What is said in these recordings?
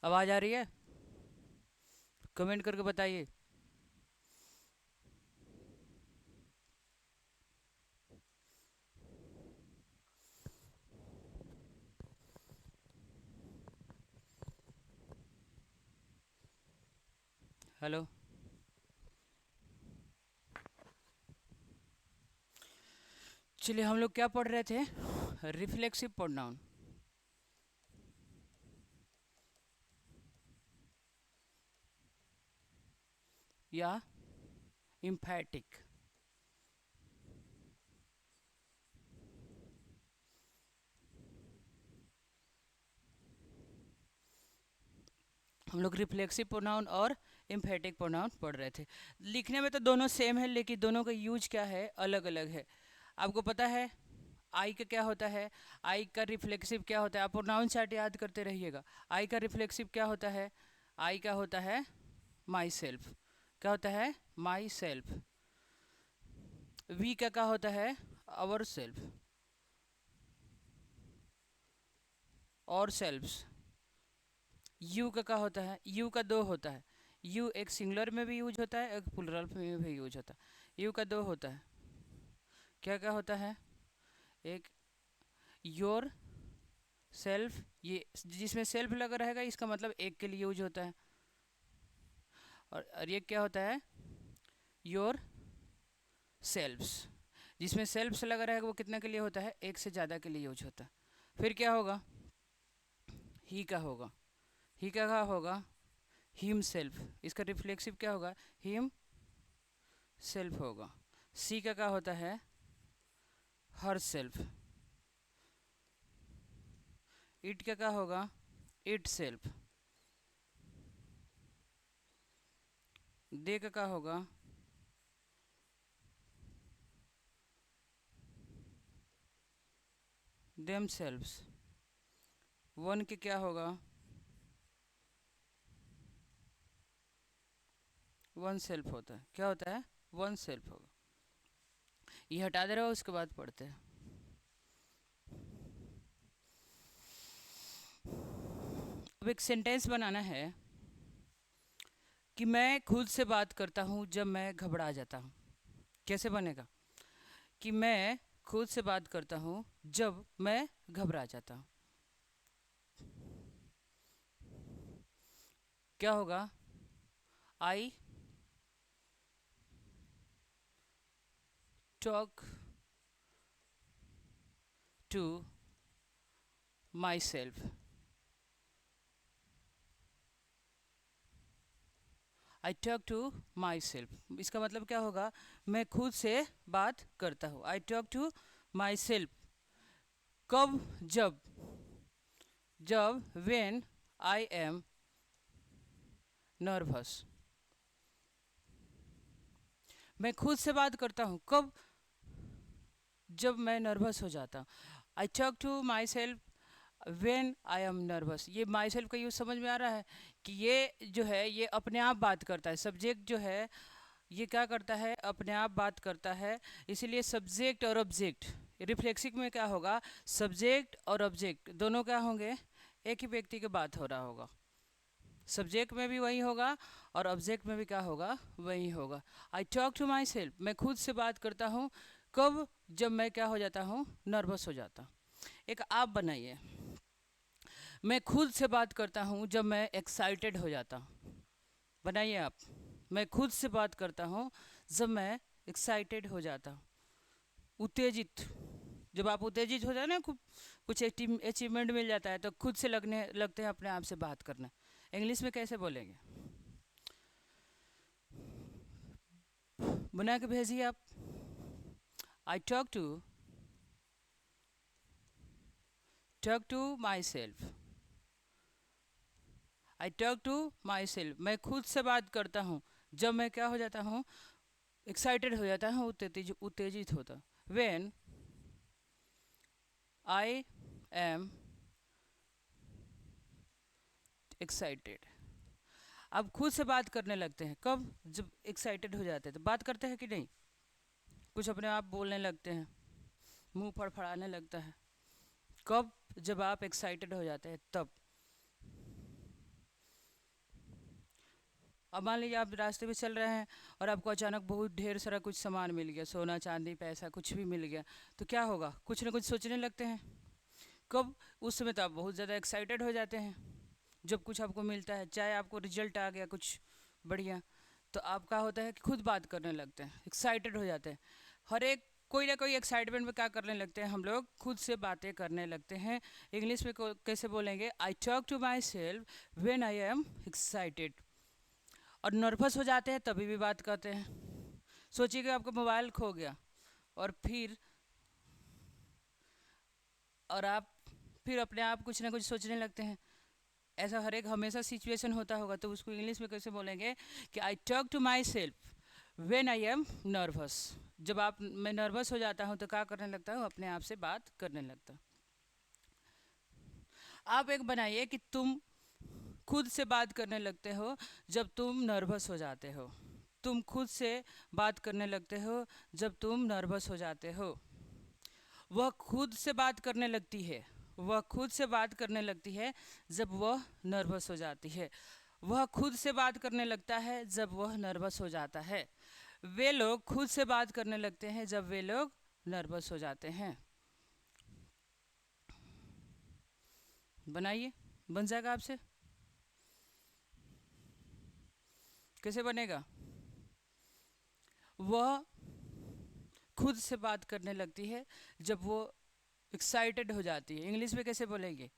आवाज़ आ रही है? कमेंट करके बताइए। हेलो। चलिए, हम लोग क्या पढ़ रहे थे? रिफ्लेक्सिव प्रोनाउन या इम्फैटिक। हम लोग रिफ्लेक्सिव प्रोनाउन और इम्फेटिक प्रोनाउन पढ़ रहे थे। लिखने में तो दोनों सेम है, लेकिन दोनों का यूज क्या है, अलग अलग है। आपको पता है आई का क्या होता है? आई का रिफ्लेक्सिव क्या होता है? आप प्रोनाउन चार्ट याद करते रहिएगा। आई का रिफ्लेक्सिव क्या होता है? आई का होता है माई सेल्फ। क्या होता है? My self. वी का क्या होता है? अवर सेल्फ और सेल्फ्स। यू का क्या होता है? यू का दो होता है। यू एक सिंगुलर में भी यूज होता है, एक प्लुरल में भी यूज होता है। यू का दो होता है। क्या क्या होता है? एक योर सेल्फ, ये जिसमें सेल्फ लगा रहेगा इसका मतलब एक के लिए यूज होता है। और ये क्या होता है? योर सेल्फ्स, जिसमें सेल्फ्स लगा रहेगा वो कितने के लिए होता है? एक से ज़्यादा के लिए यूज होता है। फिर क्या होगा? ही का होगा। ही का क्या होगा? Him self. इसका रिफ्लेक्सिव क्या होगा? हिम सेल्फ होगा। सी का क्या होता है? Her self. इट का क्या होगा? It self. दे का क्या होगा? Them selves. वन के क्या होगा? वन सेल्फ होता है। क्या होता है? वन सेल्फ होगा। ये हटा दे रहा हो, उसके बाद पढ़ते हैं। अब एक सेंटेंस बनाना है कि मैं खुद से बात करता हूँ जब मैं घबरा जाता हूँ। कैसे बनेगा? कि मैं खुद से बात करता हूँ जब मैं घबरा जाता हूँ। क्या होगा? I talk to myself. I talk to myself, इसका मतलब क्या होगा? मैं खुद से बात करता हूँ। I talk to myself. कब? जब। जब वेन आई एम नर्वस। मैं खुद से बात करता हूँ कब? जब मैं नर्वस हो जाता हूँ। I talk to myself when I am nervous. ये माई सेल्फ का यूज समझ में आ रहा है कि ये जो है ये अपने आप बात करता है। सब्जेक्ट जो है ये क्या करता है? अपने आप बात करता है। इसीलिए सब्जेक्ट और ऑब्जेक्ट, रिफ्लेक्सिव में क्या होगा? सब्जेक्ट और ऑब्जेक्ट दोनों क्या होंगे? एक ही व्यक्ति की बात हो रहा होगा। सब्जेक्ट में भी वही होगा और ऑब्जेक्ट में भी क्या होगा? वही होगा। I talk to myself, मैं खुद से बात करता हूँ कब? जब मैं क्या हो जाता हूँ? नर्वस हो जाता हूँ। एक आप बनाइए, मैं खुद से बात करता हूँ जब मैं एक्साइटेड हो जाता हूँ। बनाइए आप। मैं खुद से बात करता हूँ जब मैं एक्साइटेड हो जाता हूँ, उत्तेजित। जब आप उत्तेजित हो जाए ना, कुछ अचीवमेंट मिल जाता है तो खुद से लगने लगते हैं अपने आप से बात करना। इंग्लिश में कैसे बोलेंगे? बना के भेजिए आप। I talk to myself. I talk to myself, मैं खुद से बात करता हूँ जब मैं क्या हो जाता हूँ? एक्साइटेड हो जाता हूँ, उत्तेजित होता। When I am excited. अब खुद से बात करने लगते हैं कब? जब एक्साइटेड हो जाते हैं। तो बात करते हैं कि नहीं? कुछ अपने आप बोलने लगते हैं, मुंह फड़फड़ाने लगता है। कब? जब आप एक्साइटेड हो जाते हैं तब। अब मान लीजिए आप रास्ते में चल रहे हैं और आपको अचानक बहुत ढेर सारा कुछ सामान मिल गया, सोना चांदी पैसा कुछ भी मिल गया, तो क्या होगा? कुछ ना कुछ सोचने लगते हैं। कब? उस समय तो आप बहुत ज़्यादा एक्साइटेड हो जाते हैं जब कुछ आपको मिलता है, चाहे आपको रिजल्ट आ गया कुछ बढ़िया, तो आपका होता है कि खुद बात करने लगते हैं, एक्साइटेड हो जाते हैं। हर एक कोई ना कोई एक्साइटमेंट में क्या करने लगते हैं हम लोग? खुद से बातें करने लगते हैं। इंग्लिश में कैसे बोलेंगे? I talk to myself when I am excited. और नर्वस हो जाते हैं तभी भी बात करते हैं। सोचिए कि आपका मोबाइल खो गया और आप फिर अपने आप कुछ ना कुछ सोचने लगते हैं। ऐसा हर एक हमेशा सिचुएशन होता होगा, तो उसको इंग्लिश में कैसे बोलेंगे कि I talk to myself when I am nervous. जब मैं नर्वस हो जाता हूँ तो क्या करने लगता हूँ? अपने आप से बात करने लगता हूँ। आप एक बनाइए कि तुम खुद से बात करने लगते हो जब तुम नर्वस हो जाते हो। तुम खुद से बात करने लगते हो जब तुम नर्वस हो जाते हो। वह खुद से बात करने लगती है, वह खुद से बात करने लगती है जब वह नर्वस हो जाती है। वह खुद से बात करने लगता है जब वह नर्वस हो जाता है। वे लोग खुद से बात करने लगते हैं जब वे लोग नर्वस हो जाते हैं। बनाइए, बन जाएगा आपसे। कैसे बनेगा? वह खुद से बात करने लगती है जब वो एक्साइटेड हो जाती है। इंग्लिश में कैसे बोलेंगे?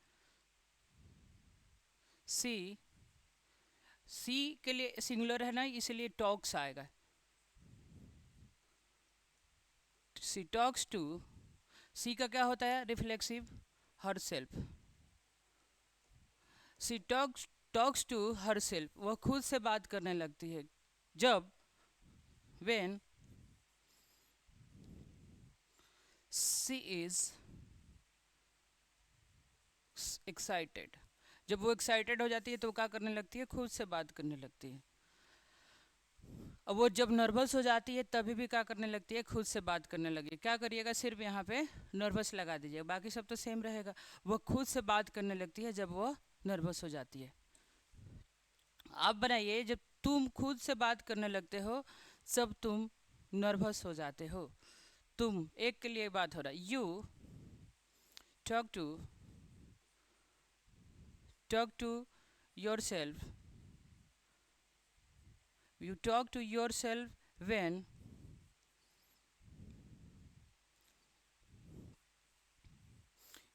सी सी के लिए सिंगुलर है ना, इसलिए टॉक्स आएगा। सी टॉक्स टू, सी का क्या होता है? Reflexive herself. She talks to herself, वह खुद से बात करने लगती है जब वेन सी इज एक्साइटेड। जब वो एक्साइटेड हो जाती है तो वो क्या करने लगती है? खुद से बात करने लगती है। और वो जब नर्वस हो जाती है तभी भी क्या करने लगती है? खुद से बात करने लगी। क्या करिएगा? सिर्फ यहाँ पे नर्वस लगा दीजिएगा, बाकी सब तो सेम रहेगा। वह खुद से बात करने लगती है जब वह नर्वस हो जाती है। आप बनाइए, जब तुम खुद से बात करने लगते हो जब तुम नर्वस हो जाते हो। तुम एक के लिए बात हो रहा है। Talk to talk to yourself you talk to yourself when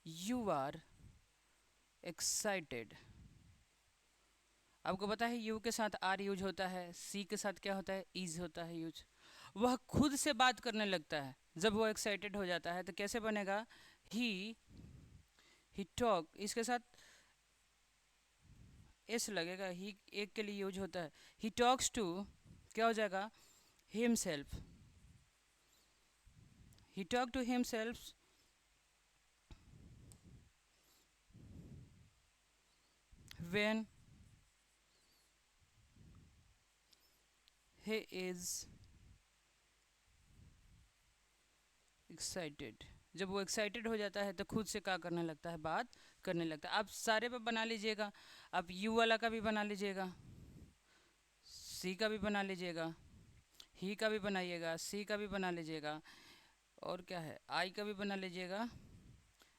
you are excited. आपको पता है यू के साथ आर यूज होता है, सी के साथ क्या होता है? इज होता है यूज। वह खुद से बात करने लगता है जब वो एक्साइटेड हो जाता है, तो कैसे बनेगा? ही ही टॉक, इसके साथ एस लगेगा। ही एक के लिए यूज होता है। ही टॉक्स टू, क्या हो जाएगा? Himself. He talk to himself when he is excited. जब वो एक्साइटेड हो जाता है तो खुद से क्या करने लगता है? बात करने लगता है। आप सारे पे बना लीजिएगा। आप यू वाला का भी बना लीजिएगा, सी का भी बना लीजिएगा, ही का भी बनाइएगा, सी का भी बना लीजिएगा, और क्या है? आई का भी बना लीजिएगा,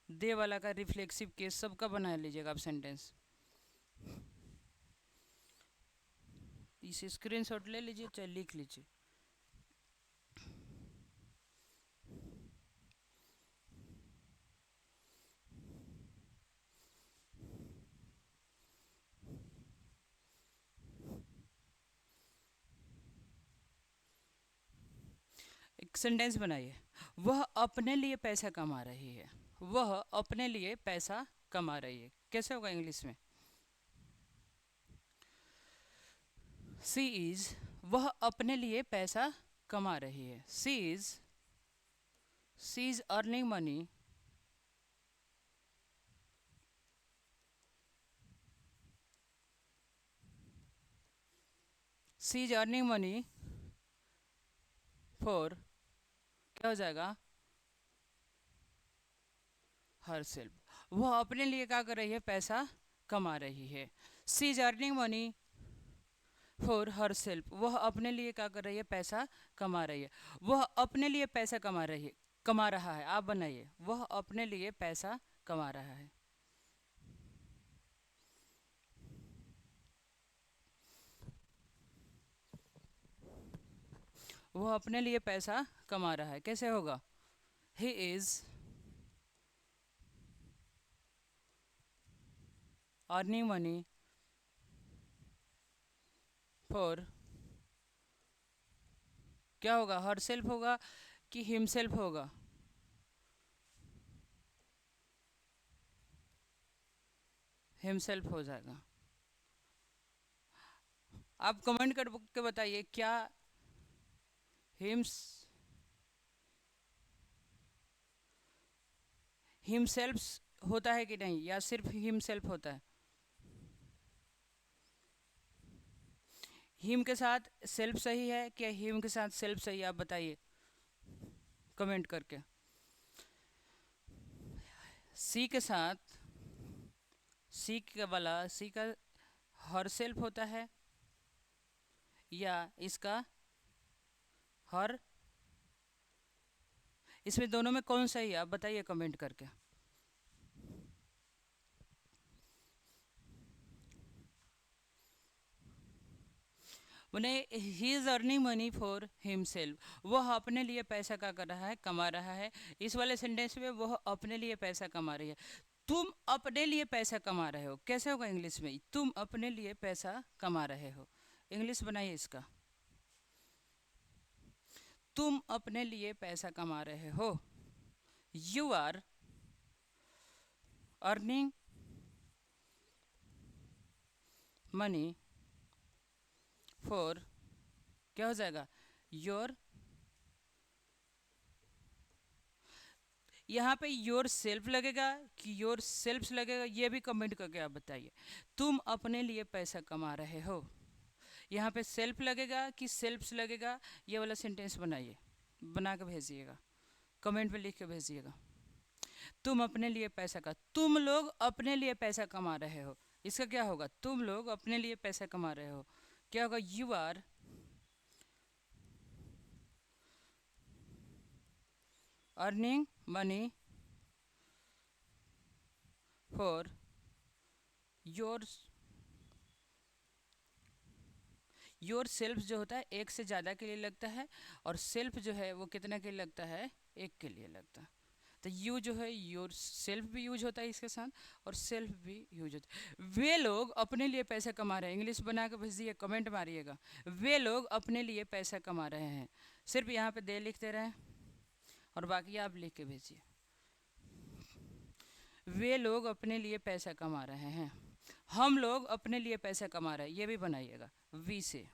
दे वाला का, रिफ्लेक्सिव केस, सबका बना लीजिएगा आप सेंटेंस। इसे स्क्रीनशॉट ले लीजिए चाहे लिख लीजिए। एक सेंटेंस बनाइए। वह अपने लिए पैसा कमा रही है। वह अपने लिए पैसा कमा रही है। कैसे होगा इंग्लिश में? सी इज, वह अपने लिए पैसा कमा रही है। She is earning money she is earning money for, क्या हो जाएगा? Herself. वह अपने लिए क्या कर रही है? पैसा कमा रही है। She is earning money for herself, वह अपने लिए क्या कर रही है, पैसा कमा रही है। वह अपने लिए पैसा कमा रही है, कमा रहा है, आप बनाइए, वह अपने लिए पैसा कमा रहा है। वह अपने लिए पैसा कमा रहा है, कैसे होगा? He is earning money for, क्या होगा, हर सेल्फ होगा कि हिमसेल्फ होगा? हिमसेल्फ हो जाएगा। आप कमेंट करके बताइए क्या हिम्स हिमसेल्फ होता है कि नहीं, या सिर्फ हिमसेल्फ होता है? हिम के साथ सेल्फ सही है क्या, हिम के साथ सेल्फ सही है, आप बताइए कमेंट करके। सी के साथ, सी का वाला, सी का हर सेल्फ होता है या इसका हर, इसमें दोनों में कौन सही है, आप बताइए कमेंट करके। उन्हें he is earning money for himself, वह अपने लिए पैसा क्या कर रहा है, कमा रहा है। इस वाले सेंटेंस में वह अपने लिए पैसा कमा रही है। तुम अपने लिए पैसा कमा रहे हो, कैसे होगा इंग्लिश में, तुम अपने लिए पैसा कमा रहे हो, इंग्लिश बनाइए इसका। तुम अपने लिए पैसा कमा रहे हो, you are earning money for, क्या हो जाएगा, योर, यहाँ पे योर सेल्फ लगेगा कि योर सेल्फ लगेगा, ये भी कमेंट करके आप बताइए। तुम अपने लिए पैसा कमा रहे हो, यहाँ पे सेल्फ लगेगा कि सेल्फ्स लगेगा, ये वाला सेंटेंस बनाइए, बना के भेजिएगा, कमेंट में लिख के भेजिएगा। तुम अपने लिए पैसा का, तुम लोग अपने लिए पैसा कमा रहे हो, इसका क्या होगा, तुम लोग अपने लिए पैसा कमा रहे हो, क्या होगा, you are earning money for your, yourself जो होता है एक से ज़्यादा के लिए लगता है, और सेल्फ जो है वो कितना के लिए लगता है, एक के लिए लगता है। तो यू जो है, योर सेल्फ भी यूज होता है इसके साथ, और सेल्फ भी यूज होता है। वे लोग अपने लिए पैसा कमा रहे हैं, इंग्लिश बना के भेजिए, कमेंट मारिएगा, वे लोग अपने लिए पैसा कमा रहे हैं, सिर्फ यहाँ पे दे लिखते रहें और बाकी आप लिख के भेजिए। वे लोग अपने लिए पैसा कमा रहे हैं, हम लोग अपने लिए पैसा कमा रहे हैं, ये भी बनाइएगा वी से,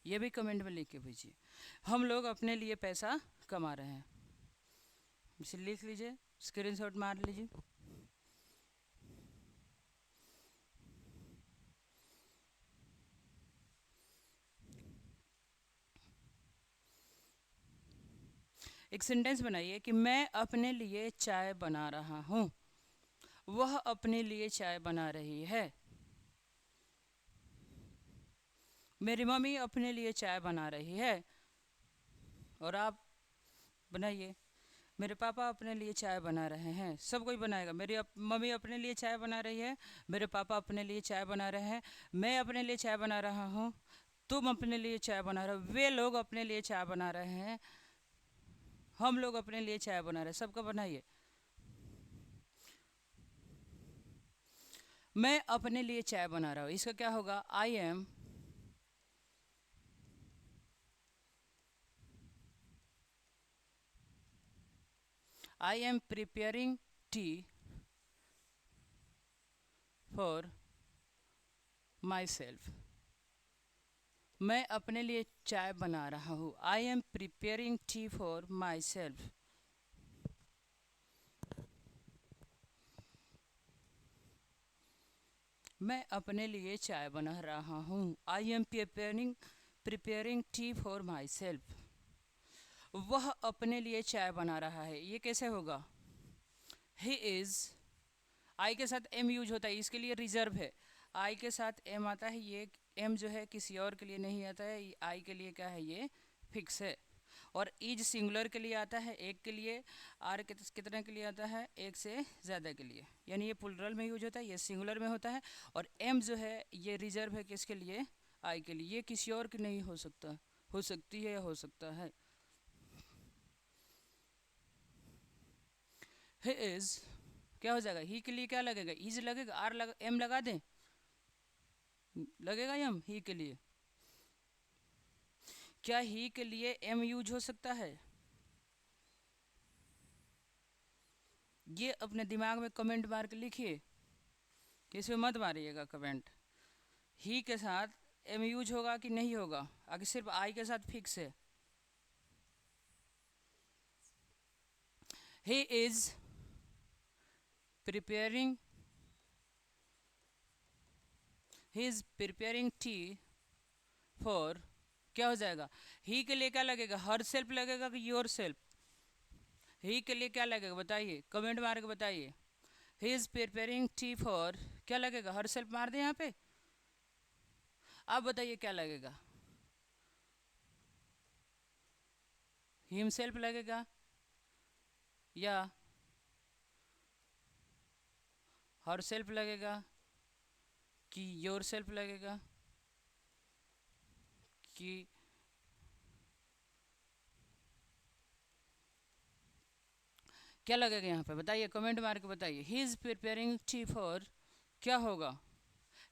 ये भी कमेंट में लिख के भेजिए, हम लोग अपने लिए पैसा कमा रहे हैं, इसे लिख लीजिए, स्क्रीनशॉट मार लीजिए। एक सेंटेंस बनाइए कि मैं अपने लिए चाय बना रहा हूँ, वह अपने लिए चाय बना रही है, मेरी मम्मी अपने लिए चाय बना रही है, और आप बनाइए, मेरे पापा अपने लिए चाय बना रहे हैं, सब कोई बनाएगा, मेरी मम्मी अपने लिए चाय बना रही है, मेरे पापा अपने लिए चाय बना रहे हैं, मैं अपने लिए चाय बना रहा हूँ, तुम अपने लिए चाय बना रहे हो, वे लोग अपने लिए चाय बना रहे हैं, हम लोग अपने लिए चाय बना रहे हैं, सबका बनाइए। मैं अपने लिए चाय बना रहा हूँ, इसका क्या होगा, I am preparing tea for my self, मैं अपने लिए चाय बना रहा हूँ, I am preparing tea for my self, मैं अपने लिए चाय बना रहा हूँ, I am preparing tea for my self, वह अपने लिए चाय बना रहा है, ये कैसे होगा, ही इज़, आई के साथ एम यूज होता है, इसके लिए रिजर्व है, आई के साथ एम आता है, ये एम जो है किसी और के लिए नहीं आता है, आई के लिए क्या है, ये फिक्स है। और इज सिंगुलर के लिए आता है, एक के लिए। आर कितने के लिए आता है, एक से ज़्यादा के लिए, यानी ये प्लुरल में यूज होता है, ये सिंगुलर में होता है। और एम जो है ये रिजर्व है किसके लिए, आई के लिए, ये किसी और के नहीं हो सकता, हो सकती है या हो सकता है। ही इज, क्या हो जाएगा, ही के लिए क्या लगेगा, इज लगेगा, आर लगा, एम लगा दें, लगेगा एम ही के लिए। क्या ही के लिए एम यूज हो सकता है, ये अपने दिमाग में कमेंट मार के लिखिए, किसी में मत मारिएगा कमेंट। ही के साथ एम यूज होगा कि नहीं होगा, आगे सिर्फ आई के साथ फिक्स है। He is preparing, he is preparing tea for, क्या हो जाएगा, ही के लिए क्या लगेगा, हर सेल्फ लगेगा कि योर सेल्फ, ही के लिए क्या लगेगा बताइए, कमेंट मार के बताइए। He is preparing tea for, क्या लगेगा, हर सेल्फ मार दे यहाँ पे, आप बताइए क्या लगेगा, हिम सेल्फ लगेगा या हर सेल्फ लगेगा कि योर सेल्फ लगेगा कि, क्या लगेगा यहाँ पे बताइए, कमेंट मार के बताइए। He is preparing tea for, क्या होगा,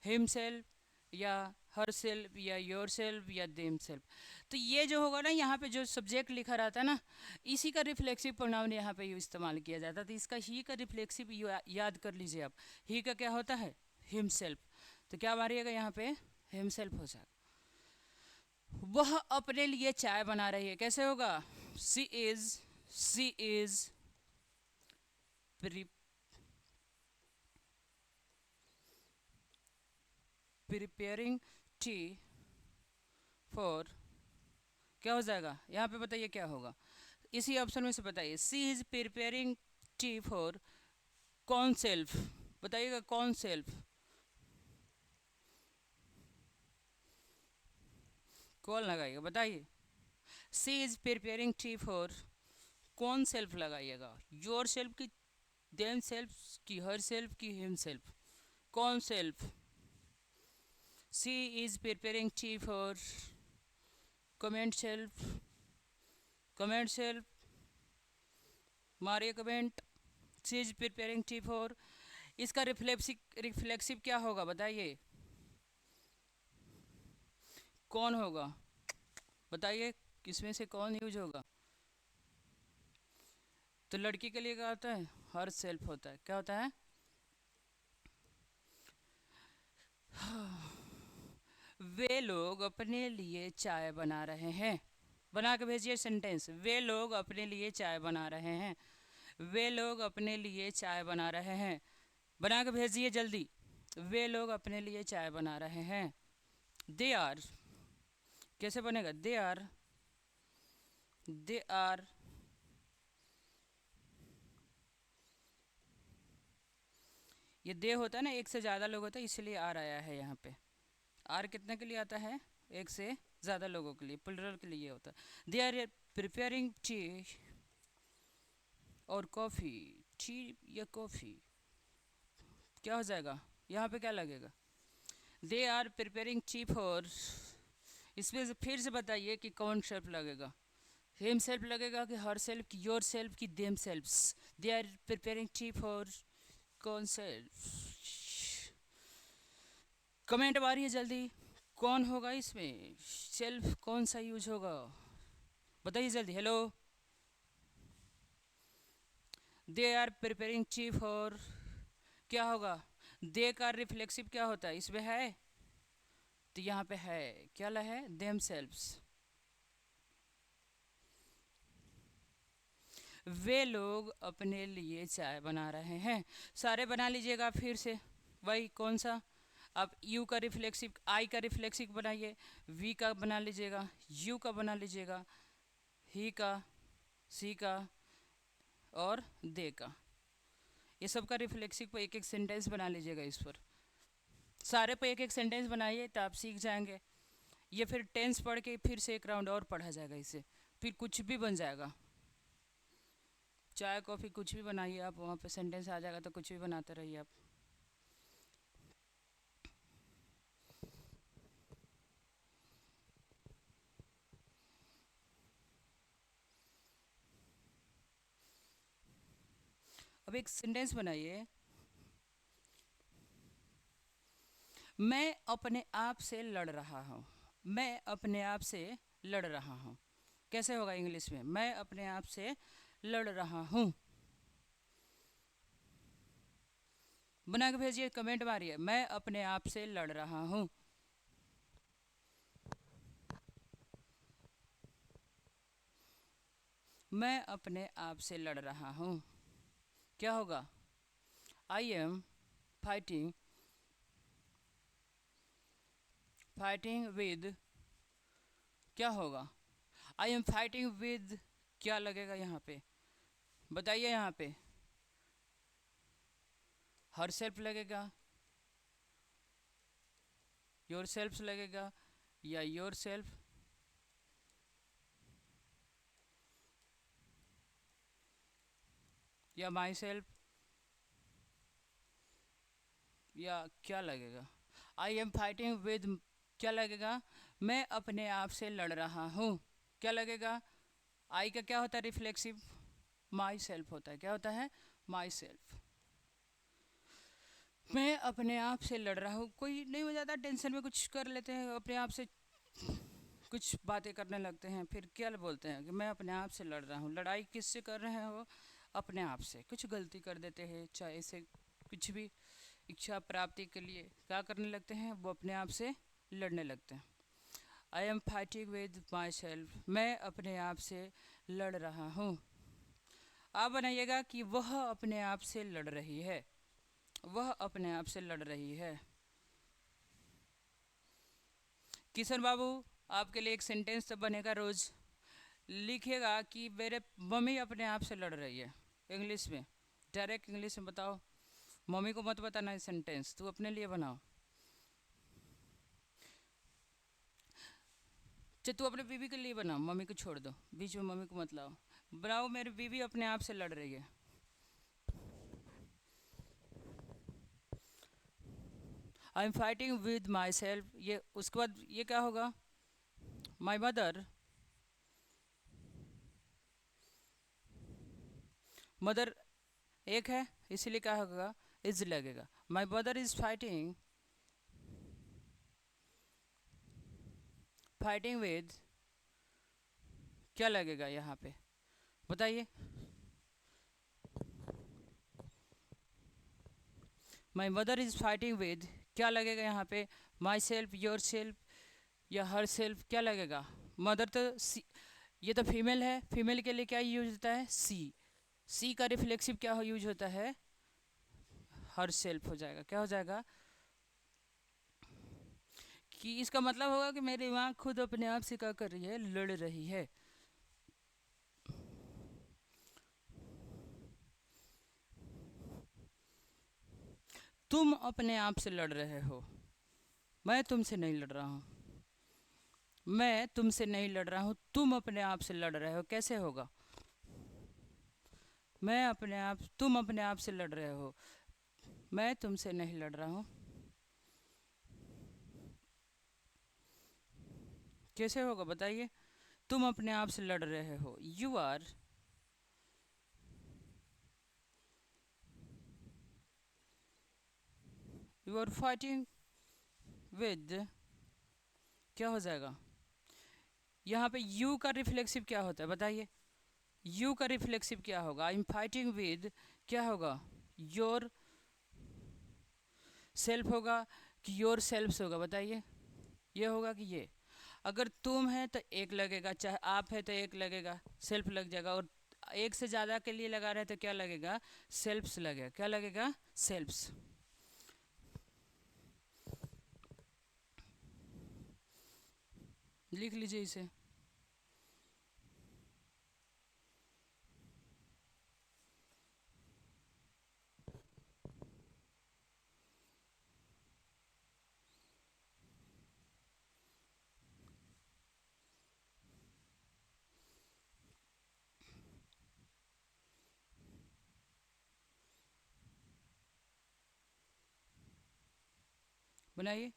हिम सेल्फ या हर सेल्फ या योर सेल्फ या देम सेल्फ। तो ये जो होगा ना, यहाँ पे जो सब्जेक्ट लिखा रहता है ना, इसी का रिफ्लेक्सिव प्रोनाउन यहाँ पे इस्तेमाल किया जाता है। तो इसका ही का रिफ्लेक्सिव याद कर लीजिए आप, ही का क्या होता है, हिम सेल्फ। तो क्या मारिएगा यहाँ पे, हिम सेल्फ हो जाएगा। वह अपने लिए चाय बना रही है, कैसे होगा, सी इज प्रिपेयरिंग टी फॉर, क्या हो जाएगा यहाँ पे बताइए क्या होगा, इसी ऑप्शन में से बताइए। She is preparing tea for कौन सेल्फ, बताइएगा कौन सेल्फ, कौन लगाइएगा बताइए। She is preparing tea for कौन सेल्फ लगाइएगा, योर सेल्फ की, देम सेल्फ की, हर सेल्फ की, हिम सेल्फ, कौन self. She is preparing tea for comment self, comment self, मारिए comment. She is preparing tea for, इसका रिफ्लेक्सिव क्या होगा बताइए, कौन होगा बताइए, किसमें से कौन यूज होगा। तो लड़की के लिए क्या होता है, हर सेल्फ होता है, क्या होता है, वे लोग अपने लिए चाय बना रहे हैं, बना के भेजिए सेंटेंस, वे लोग अपने लिए चाय बना रहे हैं, वे लोग अपने लिए चाय बना रहे हैं, बना के भेजिए जल्दी, वे लोग अपने लिए चाय बना रहे हैं। दे आर, कैसे बनेगा, दे आर ये दे होता है ना, एक से ज़्यादा लोग होता है, इसलिए आर आया है यहाँ पे। आर कितने के लिए आता है, एक से ज़्यादा लोगों के लिए, प्लुरल के लिए होता है। दे आर प्रिपेयरिंग टी और कॉफ़ी, टी या कॉफ़ी, क्या हो जाएगा यहाँ पे, क्या लगेगा, they are preparing tea for, इसमें से फिर से बताइए कि कौन सेल्फ लगेगा, हिम सेल्फ लगेगा कि हर सेल्फ की, योर सेल्फ की, themselves. They are preparing tea for कौन सेल्फ, कमेंट मारिए जल्दी, कौन होगा इसमें, सेल्फ कौन सा यूज होगा, बताइए जल्दी, hello. They are preparing tea for, क्या होगा, दे का रिफ्लेक्सिव क्या होता है, इसमें है, तो यहाँ पे है, क्या ला है, देम सेल्फ्स। वे लोग अपने लिए चाय बना रहे हैं, सारे बना लीजिएगा फिर से, वही कौन सा, अब यू का रिफ्लेक्सिव, आई का रिफ्लेक्सिव बनाइए, वी का बना लीजिएगा, यू का बना लीजिएगा, ही का, सी का और दे का, ये सब का रिफ्लेक्सिव पर एक एक सेंटेंस बना लीजिएगा इस पर। सारे पे एक एक सेंटेंस बनाइए तो आप सीख जाएंगे। ये फिर टेंस पढ़ के फिर से एक राउंड और पढ़ा जाएगा इससे, फिर कुछ भी बन जाएगा। चाय कॉफ़ी कुछ भी बनाइए आप, वहाँ पे सेंटेंस आ जाएगा तो कुछ भी बनाते रहिए आप। अब एक सेंटेंस बनाइए, मैं अपने आप से लड़ रहा हूँ। मैं अपने आप से लड़ रहा हूँ, कैसे होगा इंग्लिश में? मैं अपने आप से लड़ रहा हूँ। बना के भेजिए, कमेंट मारिए, मैं अपने आप से लड़ रहा हूँ। मैं अपने आप से लड़ रहा हूँ, क्या होगा? I am fighting, fighting with, क्या होगा? आई एम फाइटिंग विद, क्या लगेगा यहाँ पे? बताइए, यहाँ पे हर सेल्फ लगेगा, योर सेल्फ लगेगा, या योर सेल्फ, या माई सेल्फ, या क्या लगेगा? आई एम फाइटिंग विद, क्या लगेगा? मैं अपने आप से लड़ रहा हूँ, क्या लगेगा? आई का क्या होता है रिफ्लेक्सिव? माई सेल्फ होता है, क्या होता है? My self. मैं अपने आप से लड़ रहा हूँ, कोई नहीं हो जाता टेंशन में कुछ कर लेते हैं, अपने आप से कुछ बातें करने लगते हैं, फिर क्या बोलते हैं कि मैं अपने आप से लड़ रहा हूँ। लड़ाई किससे कर रहे हैं वो? अपने आप से। कुछ गलती कर देते हैं, चाहे ऐसे कुछ भी इच्छा प्राप्ति के लिए क्या करने लगते हैं, वो अपने आप से लड़ने लगते हैं। I am fighting with my self, मैं अपने आप से लड़ रहा हूँ। आप बनाइएगा कि वह अपने आप से लड़ रही है, वह अपने आप से लड़ रही है। किशन बाबू, आपके लिए एक सेंटेंस तो बनेगा, रोज लिखिएगा कि मेरे मम्मी अपने आप से लड़ रही है, इंग्लिश में, डायरेक्ट इंग्लिश में बताओ। मम्मी को मत बताना है सेंटेंस, तू अपने लिए बनाओ। चाहे तू अपने बीवी के लिए बनाओ, मम्मी को छोड़ दो, बीच में मम्मी को मत लाओ। बनाओ, मेरी बीवी अपने आप से लड़ रही है। I am fighting with my self, ये उसके बाद ये क्या होगा? माई मदर, मदर एक है इसीलिए क्या होगा? इज लगेगा। My mother is fighting, fighting with, क्या लगेगा यहाँ पे? बताइए। My mother is fighting with, क्या लगेगा यहाँ पे? माई सेल्फ, योर सेल्फ, या हर सेल्फ, क्या लगेगा? मदर तो सी, ये तो फीमेल है, फीमेल के लिए क्या यूज होता है? सी। सी का रिफ्लेक्सिव क्या यूज होता है? हर सेल्फ हो जाएगा, क्या हो जाएगा? कि इसका मतलब होगा कि मेरी माँ खुद अपने आप से क्या कर रही है? लड़ रही है। तुम अपने आप से लड़ रहे हो, मैं तुमसे नहीं लड़ रहा हूँ। मैं तुमसे नहीं लड़ रहा हूँ, तुम अपने आप से लड़ रहे हो, कैसे होगा? मैं अपने आप, तुम अपने आप से लड़ रहे हो, मैं तुमसे नहीं लड़ रहा हूँ, कैसे होगा बताइए? तुम अपने आप से लड़ रहे हो, यू आर फाइटिंग विद, क्या हो जाएगा? यहाँ पे यू का रिफ्लेक्सिव क्या होता है बताइए? यू का रिफ्लेक्सिव क्या होगा? आई एम फाइटिंग विद, क्या होगा? योर सेल्फ होगा कि योर सेल्फ होगा? बताइए, ये होगा कि ये? अगर तुम है तो एक लगेगा, चाहे आप है तो एक लगेगा, सेल्फ लग जाएगा। और एक से ज़्यादा के लिए लगा रहे तो क्या लगेगा? सेल्फ्स लगेगा, क्या लगेगा? सेल्फ्स। लिख लीजिए इसे। बनाइए।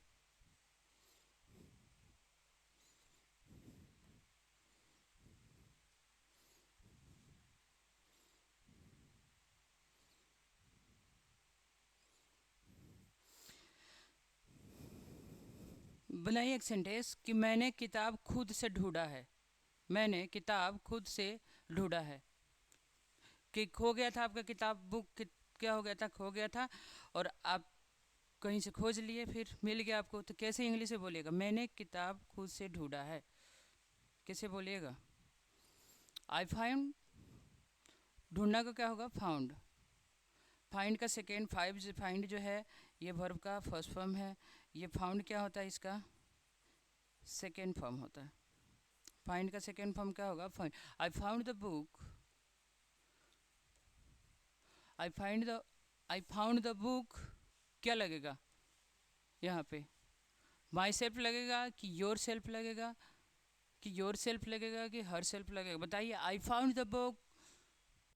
बनाइए एक सेंटेंस कि मैंने किताब खुद से ढूंढा है। मैंने किताब खुद से ढूंढा है। कि खो गया था आपका किताब, क्या हो गया था, खो गया था, और आप कहीं से खोज लिए, फिर मिल गया आपको, तो कैसे इंग्लिश में बोलिएगा? मैंने किताब खुद से ढूंढा है, कैसे बोलिएगा? आई फाइंड, ढूंढना का क्या होगा? फाउंड। फाइंड का सेकेंड, फाइंड जो है ये वर्ब का फर्स्ट फॉर्म है। ये फाउंड क्या होता है? इसका सेकेंड फॉर्म होता है। फाइंड का सेकेंड फॉर्म क्या होगा? Find. I found the book, I find the, I found the book, क्या लगेगा यहाँ पे? माई सेल्फ लगेगा कि योर सेल्फ लगेगा, कि योर सेल्फ लगेगा कि हर सेल्फ लगेगा? बताइए। आई फाउंड द बुक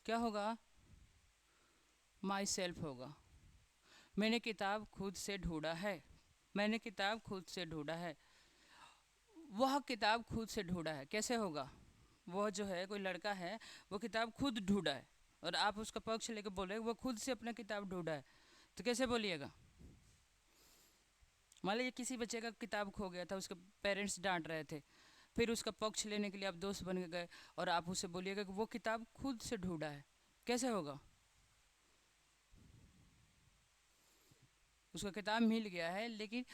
क्या होगा? माई सेल्फ होगा। मैंने किताब खुद से ढूंढा है, मैंने किताब खुद से ढूंढा है। वह किताब खुद से ढूंढा है, कैसे होगा? वह जो है, कोई लड़का है, वो किताब खुद ढूंढा है, और आप उसका पक्ष लेके बोल रहे वो खुद से अपना किताब ढूंढा है, तो कैसे बोलिएगा? मान लीजिए किसी बच्चे का किताब खो गया था, उसके पेरेंट्स डांट रहे थे, फिर उसका पक्ष लेने के लिए आप दोस्त बन के गए, और आप उससे बोलिएगा कि वो किताब खुद से ढूंढा है, कैसे होगा? उसका किताब मिल गया है, लेकिन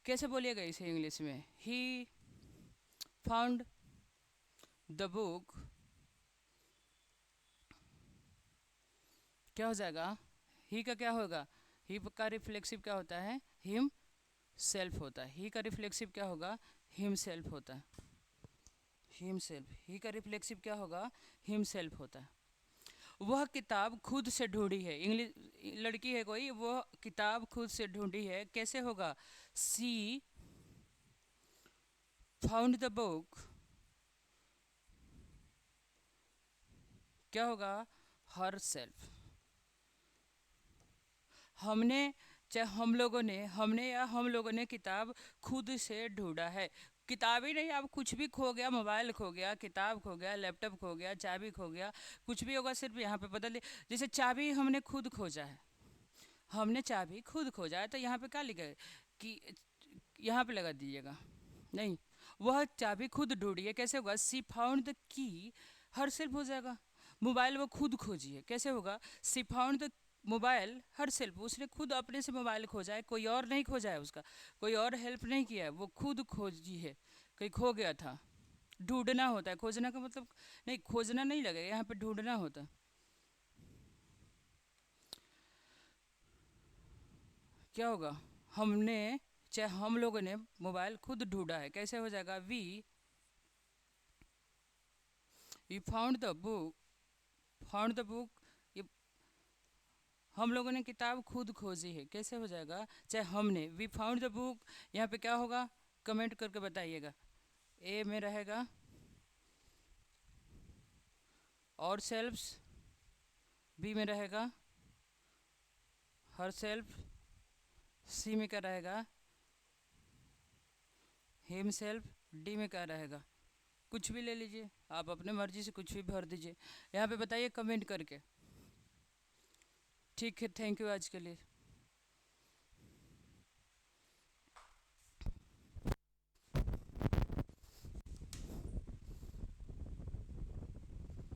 कैसे बोलिएगा इसे इंग्लिश में? ही फाउंड द बुक, क्या हो जाएगा? ही का क्या होगा? ही का रिफ्लेक्सिव क्या होता है? हिम सेल्फ होता है। ही का रिफ्लेक्सिव क्या होगा? हिम सेल्फ होता है। हिम सेल्फ, ही का रिफ्लेक्सिव क्या होगा? हिम सेल्फ होता है। वह किताब खुद से ढूंढी है, इंग्लिश, लड़की है कोई, वो किताब खुद से ढूंढी है, कैसे होगा? सी फाउंड द बुक, क्या होगा? Her self. हमने, चाहे हम लोगों ने, हमने या हम लोगों ने किताब खुद से ढूंढा है। किताब ही नहीं, आप कुछ भी खो गया, मोबाइल खो गया, किताब खो गया, लैपटॉप खो गया, चाबी खो गया, कुछ भी होगा, सिर्फ यहाँ पे बदल दे। जैसे चाबी हमने खुद खोजा है, हमने चाबी खुद खोजा है, तो यहाँ पे क्या लिखा है कि यहाँ पे लगा दीजिएगा, नहीं, वह चाबी खुद ढूंढी है, कैसे होगा? She found the key, her self हो जाएगा। मोबाइल वो खुद खोजी है, कैसे होगा? She found the mobile herself, उसने खुद अपने से मोबाइल खोजा है, कोई और नहीं खोजा है उसका, कोई और हेल्प नहीं किया है, वो खुद खोजी है। कहीं खो गया था, ढूंढना होता है, खोजना का मतलब नहीं, खोजना नहीं लगेगा, यहाँ पे ढूंढना होता है। क्या होगा? हमने, चाहे हम लोगों ने मोबाइल खुद ढूंढा है, कैसे हो जाएगा? We found the book, found the book, ये हम लोगों ने किताब खुद खोजी है, कैसे हो जाएगा? चाहे हमने, वी फाउंड द बुक, यहाँ पे क्या होगा? कमेंट करके बताइएगा। ए में रहेगा और सेल्फ्स, बी में रहेगा हर सेल्फ, सी में क्या रहेगा? हिम सेल्फ, डी में क्या रहेगा? कुछ भी ले लीजिए, आप अपने मर्जी से कुछ भी भर दीजिए, यहाँ पे बताइए कमेंट करके। ठीक है, थैंक यू आज के लिए।